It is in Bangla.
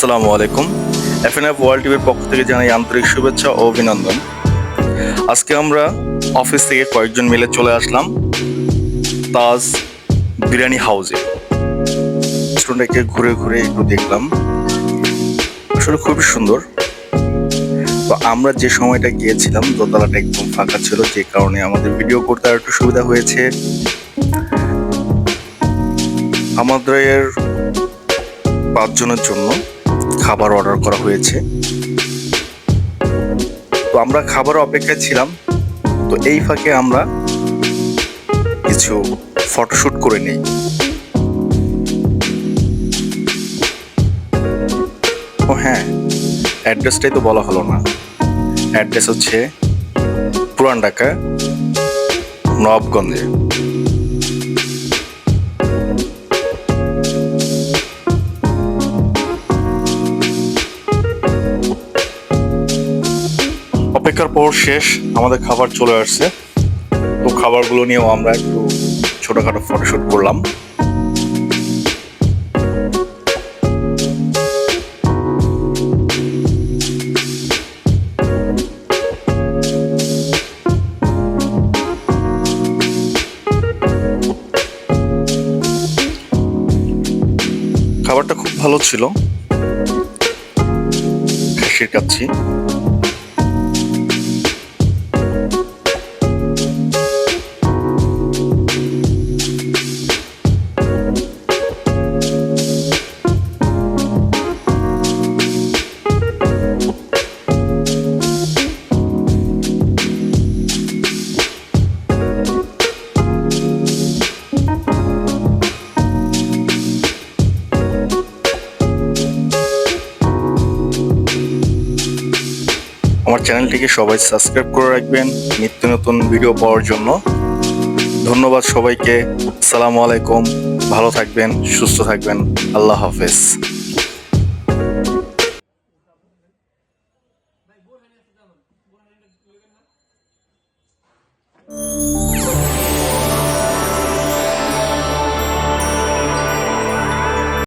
আসসালামু আলাইকুম। এফএনএফ ওয়ার্ল্ড টিভির পক্ষ থেকে জানাই আন্তরিক শুভেচ্ছা ও অভিনন্দন। আজকে আমরা অফিস থেকে কয়েকজন মিলে চলে আসলাম তাজ বিরিয়ানি হাউসে। রেস্টুরেন্টটাকে ঘুরে ঘুরে একটু দেখলাম, আসলে খুবই সুন্দর। তো আমরা যে সময়টা গিয়েছিলাম দোতলাটা একদম ফাঁকা ছিল, যে কারণে আমাদের ভিডিও করতে আর একটু সুবিধা হয়েছে। আমাদের 5 জনের জন্য খাবার অর্ডার করা হয়েছে। তো আমরা খাবার অপেক্ষায় ছিলাম। তো এই ফাঁকে আমরা কিছু ফটোশুট করে নিই। ও হ্যাঁ, অ্যাড্রেসটাই তো বলা হলো না। অ্যাড্রেস হচ্ছে পুরান ঢাকা, নবাবগঞ্জে। অপেক্ষার পর শেষ, আমাদের খাবার চলে আসছে। তো খাবারগুলো নিয়েও আমরা একটু ছোটখাটো ফটোশুট করলাম। খাবারটা খুব ভালো ছিল, খাসির কাচ্চি। আমার চ্যানেলটিকে সবাই সাবস্ক্রাইব করে রাখবেন নিত্য নতুন ভিডিও পাওয়ার জন্য। ধন্যবাদ সবাইকে। আসসালামু আলাইকুম। ভালো থাকবেন, সুস্থ থাকবেন। আল্লাহ হাফেজ।